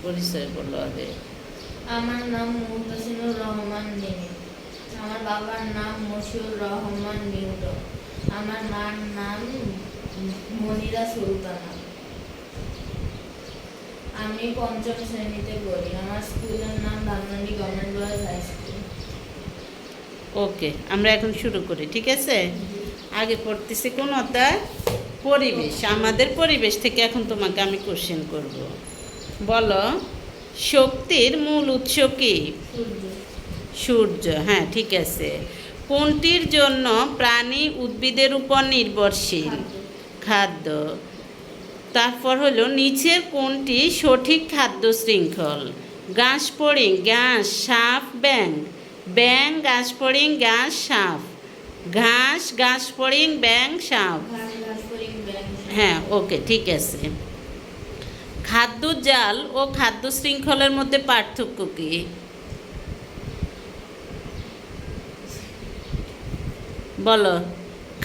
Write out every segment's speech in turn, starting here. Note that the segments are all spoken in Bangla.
পরিচয় বলো আগে। আমার নাম মুহতাসিনুর রহমান মিমি। আমার বাবার নাম মশিউর রহমান মিন্টু। আমার মার নাম মনিরা সুলতানা। আমি পঞ্চম শ্রেণীতে পড়ি। আমার স্কুলের নাম Dhanmondi government boys high school. Okay, আমরা এখন শুরু করি, ঠিক আছে? আগে পড়তেছি কোনটা, পরিবেশ। আমাদের পরিবেশ থেকে এখন তোমাকে আমি কোশ্চেন করব। বলো, শক্তির মূল উৎস কি? সূর্য। সূর্য, হ্যাঁ ঠিক আছে। কোনটির জন্য প্রাণী উদ্ভিদের উপর নির্ভরশীল? খাদ্য। তারপর হলো, নিচের কোনটি সঠিক খাদ্য শৃঙ্খল? ঘাস ফড়িং, ঘাস, সাপ, ব্যাঙ। ব্যাঙ, ঘাস ফড়িং, ঘাস, সাপ। ঘাস, ঘাস ফড়িং, ব্যাঙ, সাপ। হ্যাঁ ওকে, ঠিক আছে। খাদ্য জাল ও খাদ্য শৃঙ্খলের মধ্যে পার্থক্য কি? বলো।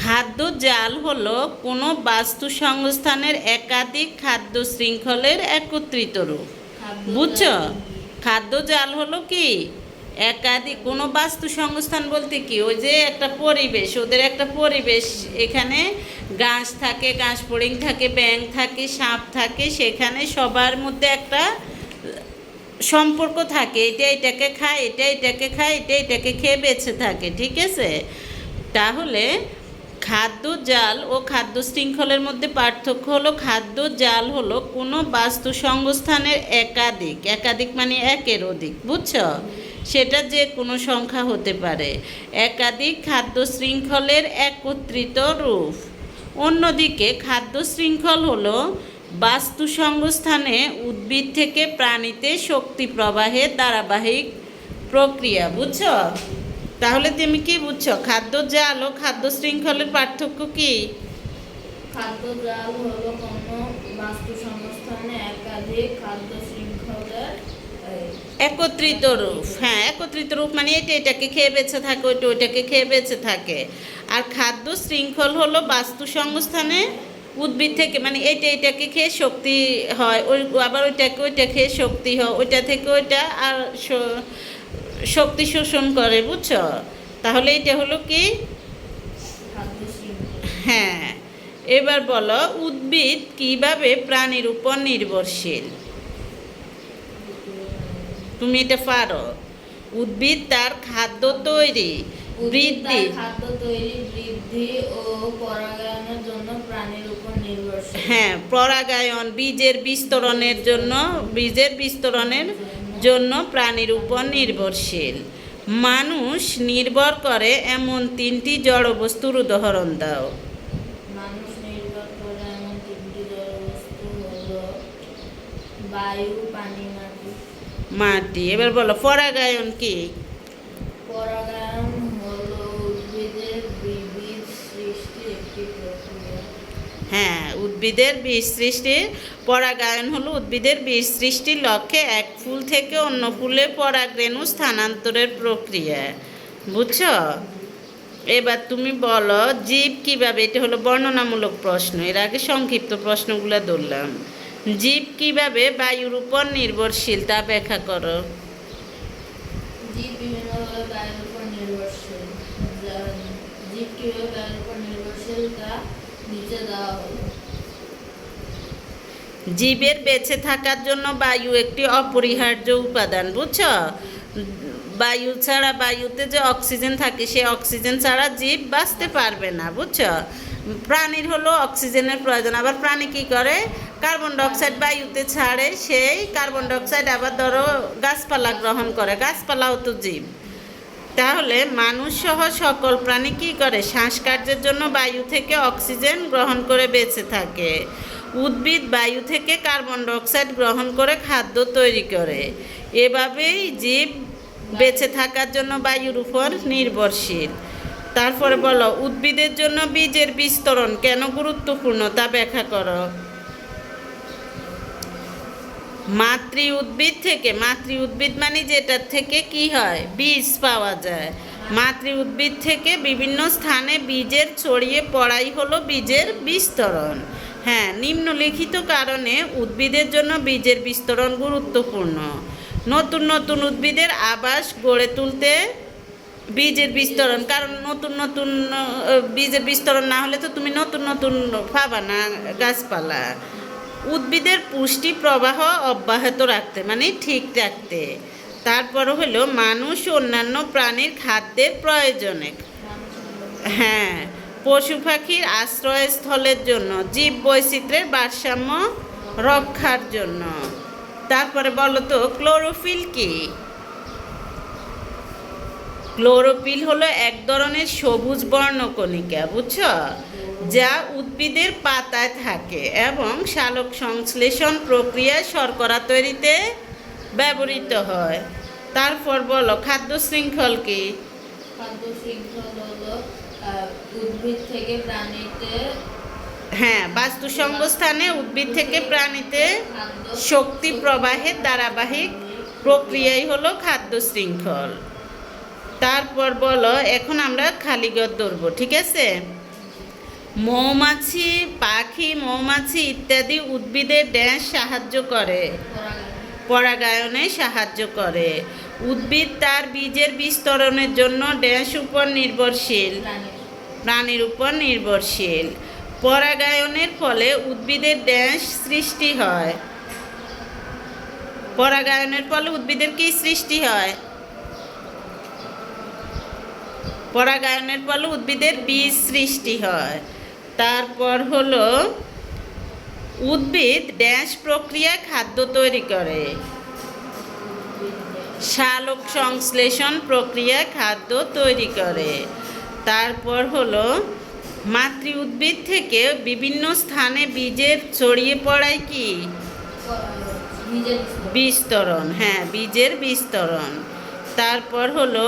খাদ্য জাল হলো কোনো বাস্তু সংস্থানের একাধিক খাদ্য শৃঙ্খলের একত্রিত রূপ। বুঝছো? খাদ্য জাল হলো কি একাধিক, কোনো বাস্তু সংস্থান বলতে কি, ওই যে একটা পরিবেশ, ওদের একটা পরিবেশ, এখানে ঘাস থাকে, ঘাস ফড়িং থাকে, ব্যাঙ থাকে, সাপ থাকে, সেখানে সবার মধ্যে একটা সম্পর্ক থাকে, এটা এটাকে খায়, এটা এটাকে খায়, এটা এটাকে খেয়ে বেঁচে থাকে, ঠিক আছে? তাহলে খাদ্য জাল ও খাদ্য শৃঙ্খলের মধ্যে পার্থক্য হলো, খাদ্য জাল হলো কোনো বাস্তু সংস্থানের একাধিক, একাধিক মানে একের অধিক, বুঝছো? সেটা যে কোনো সংখ্যা হতে পারে, একাধিক খাদ্য শৃঙ্খলের একত্রিত রূপ। অন্যদিকে খাদ্য শৃঙ্খল হলো বাস্তু সংস্থানে উদ্ভিদ থেকে প্রাণীতে শক্তি প্রবাহের ধারাবাহিক প্রক্রিয়া, বুঝছো? তাহলে তুমি কি বুঝছো, খাদ্য জাল ও খাদ্য শৃঙ্খলের পার্থক্য কি? খাদ্য জাল হলো কোনো বাস্তু সংস্থানে একাধিক খাদ্য শৃঙ্খলের একত্রিত রূপ। হ্যাঁ, একত্রিত রূপ মানে এটা এটাকে খেয়ে বেঁচে থাকে, ওইটা ওইটাকে খেয়ে বেঁচে থাকে। আর খাদ্য শৃঙ্খল হলো বাস্তু সংস্থানে উদ্ভিদ থেকে, মানে এটা এটাকে খেয়ে শক্তি হয়, ওই আবার ওইটাকে ওইটা খেয়ে শক্তি হয়, ওইটা থেকে ওইটা আর শক্তি শোষণ করে, বুঝছো? তাহলে এটা হলো কি? খাদ্য শৃঙ্খল। হ্যাঁ, এবার বলো, উদ্ভিদ কিভাবে প্রাণীর উপর নির্ভরশীল? তুমি এটা পারো। উদ্ভিদ তার খাদ্য তৈরি, বৃদ্ধি, খাদ্য তৈরি, বৃদ্ধি ও পরাগায়নের জন্য প্রাণীর উপর নির্ভরশীল। হ্যাঁ পরাগায়ন, বীজের বিস্তরণের জন্য, বীজের বিস্তরণের জন্য প্রাণীর উপর নির্ভরশীল। মানুষ নির্ভর করে এমন তিনটি জড় বস্তুর উদাহরণ দাও। মানুষ নির্ভর করে এমন তিনটি জড়বস্তু হলো বায়ু, পানি, মাটি। মাটি। এবার বলো, পরাগায়ন কি? পরাগায়ন হলো উদ্ভিদের বীজ সৃষ্টির একটি প্রক্রিয়া। হ্যাঁ, উদ্ভিদের বীজ সৃষ্টির, পরাগায়ন হলো উদ্ভিদের বীজ সৃষ্টির লক্ষ্যে এক ফুল থেকে অন্য ফুলে পরাগরেণু স্থানান্তরের প্রক্রিয়া, বুঝছো? এবার তুমি বলো, জীব কিভাবে, এটা হলো বর্ণনামূলক প্রশ্ন, এর আগে সংক্ষিপ্ত প্রশ্নগুলো ধরলাম। জীব কিভাবে বায়ুর উপর নির্ভরশীল তা ব্যাখ্যা করো। জীব বিভিন্নভাবে বায়ুর উপর নির্ভরশীল। জীব কিভাবে বায়ুর উপর নির্ভরশীল তা নিচে দেওয়া হলো। জীবের বেঁচে থাকার জন্য বায়ু একটি অপরিহার্য উপাদান, বুঝছো? বায়ু ছাড়া, বায়ুতে যে অক্সিজেন থাকে, সে অক্সিজেন ছাড়া জীব বাঁচতে পারবে না, বুঝছো? প্রাণীর হলো অক্সিজেনের প্রয়োজন, আবার প্রাণী কি করে, কার্বন ডাইঅক্সাইড বায়ুতে ছাড়ে, সেই কার্বন ডাইঅক্সাইড আবার ধরো গাছপালা গ্রহণ করে, গাছপালাও তো জীব। তাহলে মানুষ সহ সকল প্রাণী কী করে, শ্বাসকার্যের জন্য বায়ু থেকে অক্সিজেন গ্রহণ করে বেঁচে থাকে। উদ্ভিদ বায়ু থেকে কার্বন ডাইঅক্সাইড গ্রহণ করে খাদ্য তৈরি করে। এভাবেই জীব বেঁচে থাকার জন্য বায়ুর উপর নির্ভরশীল। তারপরে বলো, উদ্ভিদের জন্য বীজের বিস্তরণ কেন গুরুত্বপূর্ণ তা ব্যাখ্যা করো। মাতৃ উদ্ভিদ থেকে, মাতৃ উদ্ভিদ মানে যেটার থেকে কি হয়, বীজ পাওয়া যায়। মাতৃ উদ্ভিদ থেকে বিভিন্ন স্থানে বীজের ছড়িয়ে পড়াই হলো বীজের বিস্তরণ। হ্যাঁ, নিম্নলিখিত কারণে উদ্ভিদের জন্য বীজের বিস্তরণ গুরুত্বপূর্ণ। নতুন নতুন উদ্ভিদের আবাস গড়ে তুলতে বীজের বিস্তরণ, কারণ নতুন নতুন বীজের বিস্তরণ না হলে তো তুমি নতুন নতুন পাবা না গাছপালা। উদ্ভিদের পুষ্টি প্রবাহ অব্যাহত রাখতে, মানে ঠিক রাখতে। তারপর হলো মানুষ ও অন্যান্য প্রাণীর খাদ্যের প্রয়োজনে। হ্যাঁ, পশু পাখির আশ্রয়স্থলের জন্য, জীব বৈচিত্র্যের ভারসাম্য রক্ষার জন্য। তারপরে বলো তো ক্লোরোফিল কি? ক্লোরোফিল হলো এক ধরনের সবুজ বর্ণকণিকা, বুঝছো, যা উদ্ভিদের পাতায় থাকে এবং সালোক সংশ্লেষণ প্রক্রিয়ায় শর্করা তৈরিতে ব্যবহৃত হয়। তারপর বলো খাদ্য শৃঙ্খল কি? খাদ্য শৃঙ্খল হলো উদ্ভিদ থেকে প্রাণীতে হ্যাঁ, বাস্তুসংস্থানে উদ্ভিদ থেকে প্রাণীতে শক্তি প্রবাহের ধারাবাহিক প্রক্রিয়াই হলো খাদ্য শৃঙ্খল। তারপর বলো, এখন আমরা খালিগড় ধরব, ঠিক আছে? মৌমাছি, পাখি, মৌমাছি ইত্যাদি উদ্ভিদের ড্যাশ সাহায্য করে, পরাগায়নে সাহায্য করে। উদ্ভিদ তার বীজের বিস্তরণের জন্য ড্যাশ উপর নির্ভরশীল, প্রাণীর উপর নির্ভরশীল। পরাগায়নের ফলে উদ্ভিদের ড্যাশ সৃষ্টি হয়। পরাগায়নের ফলে উদ্ভিদের কি সৃষ্টি হয়? পরাগায়নের ফলে উদ্ভিদের বীজ সৃষ্টি হয়। তারপর হলো উদ্ভিদ ড্যাশ প্রক্রিয়ায় খাদ্য তৈরি করে। সালোক সংশ্লেষণ প্রক্রিয়ায় খাদ্য তৈরি করে। তারপর হলো মাতৃ উদ্ভিদ থেকে বিভিন্ন স্থানে বীজের ছড়িয়ে পড়ায় কি? বিস্তরণ। হ্যাঁ, বীজের বিস্তরণ। তারপর হলো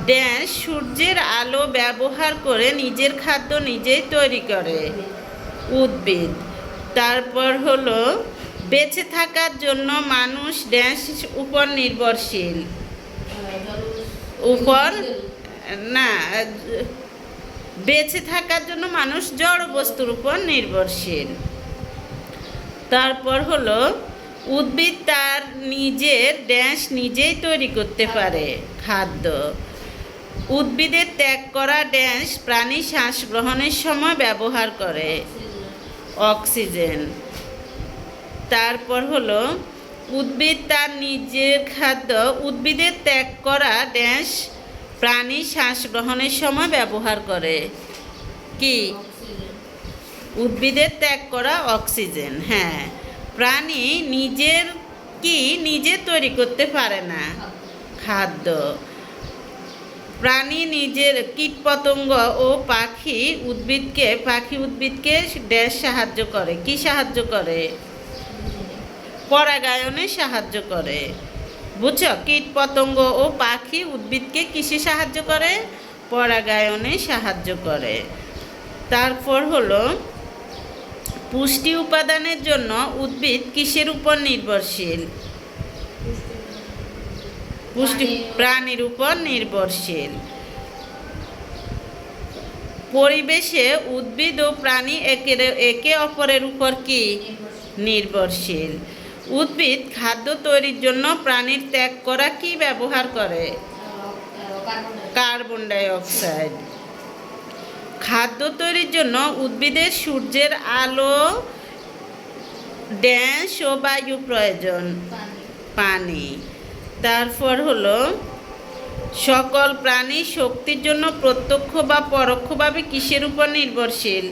ড্যাশ সূর্যের আলো ব্যবহার করে নিজের খাদ্য নিজেই তৈরি করে উদ্ভিদ। তারপর হলো বেঁচে থাকার জন্য মানুষ ড্যাশ উপর নির্ভরশীল, উপর না, বেঁচে থাকার জন্য মানুষ জড় বস্তুর উপর নির্ভরশীল। তারপর হলো উদ্ভিদ তার নিজের ড্যাশ নিজেই তৈরি করতে পারে খাদ্য। উদ্ভিদের ত্যাগ করা ড্যাশ প্রাণী শ্বাস গ্রহণের সময় ব্যবহার করে অক্সিজেন। তারপর হলো উদ্ভিদ তার নিজের খাদ্য, উদ্ভিদের ত্যাগ করা ড্যাশ প্রাণী শ্বাস গ্রহণের সময় ব্যবহার করে কি? উদ্ভিদের ত্যাগ করা অক্সিজেন। হ্যাঁ, প্রাণী নিজের কি নিজে তৈরি করতে পারে না খাদ্য। প্রাণী নিজের কীটপতঙ্গ ও পাখি উদ্ভিদকে ড্যাশ সাহায্য করে, কি সাহায্য করে? পরাগায়নে সাহায্য করে, বুঝছো? কীটপতঙ্গ ও পাখি উদ্ভিদকে কিসে সাহায্য করে? পরাগায়নে সাহায্য করে। তারপর হলো পুষ্টি উপাদানের জন্য উদ্ভিদ কিসের উপর নির্ভরশীল? প্রাণীর উপর নির্ভরশীল। পরিবেশে উদ্ভিদ ও প্রাণী একে অপরের উপর কি নির্ভরশীল। উদ্ভিদ খাদ্য তৈরির জন্য প্রাণীর ত্যাগ করা কি ব্যবহার করে? Carbon die oxide. খাদ্য তৈরির জন্য উদ্ভিদের সূর্যের আলো, ড্যাশ ও বায়ু প্রয়োজন, পানি। তারপর হলো সকল প্রাণী শক্তির জন্য প্রত্যক্ষ বা পরোক্ষভাবে কিসের উপর নির্ভরশীল?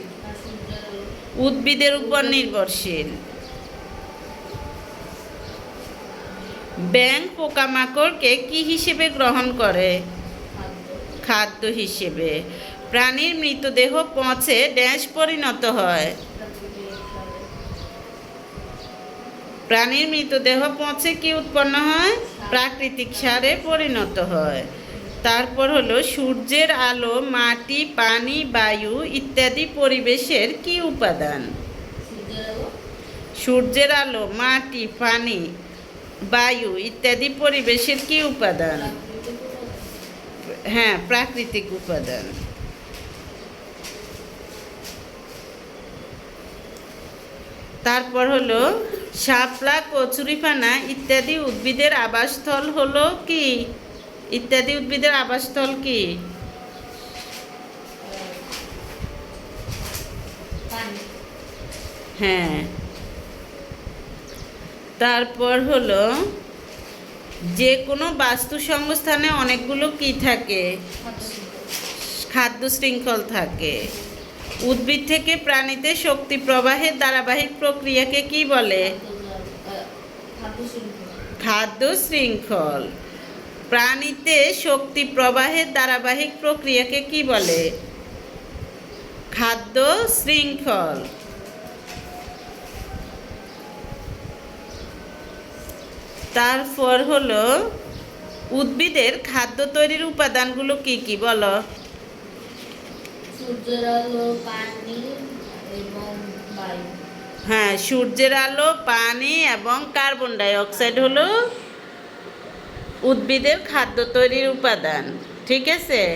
উদ্ভিদের উপর নির্ভরশীল। ব্যাঙ পোকামাকড়কে কি হিসেবে গ্রহণ করে? খাদ্য হিসেবে। প্রাণীর মৃতদেহ পচে ড্যাশ পরিণত হয়। প্রাণীর মৃতদেহ পচে কি উৎপন্ন হয়? প্রাকৃতিক সারে পরিণত হয়। তারপর হলো সূর্যের আলো, মাটি, পানি, বায়ু ইত্যাদি পরিবেশের কি উপাদান? সূর্যের আলো, মাটি, পানি, বায়ু ইত্যাদি পরিবেশের কি উপাদান? হ্যাঁ, প্রাকৃতিক উপাদান। তারপর হলো শাপলা, কচুরিপানা ইত্যাদি উদ্ভিদের আবাসস্থল হলো কি? ইত্যাদি উদ্ভিদের আবাসস্থল কি? পানি। হ্যাঁ। তারপর হলো যে কোনো বাস্তু সংস্থানে অনেকগুলো কি থাকে? খাদ্য শৃঙ্খল থাকে। উদ্ভিদ থেকে প্রাণীতে শক্তি প্রবাহের ধারাবাহিক প্রক্রিয়াকে কি বলে? খাদ্য শৃঙ্খল। খাদ্য শৃঙ্খল। প্রাণীতে শক্তি প্রবাহের ধারাবাহিক প্রক্রিয়াকে কি বলে? খাদ্য শৃঙ্খল। তারপর হলো উদ্ভিদের খাদ্য তৈরির উপাদানগুলো কি কি বলো? সূর্যের আলো, পানি এবং বায়ু। হ্যাঁ, সূর্যের আলো, পানি এবং কার্বন ডাই অক্সাইড হলো উদ্ভিদের খাদ্য তৈরির উপাদান। ঠিক আছে।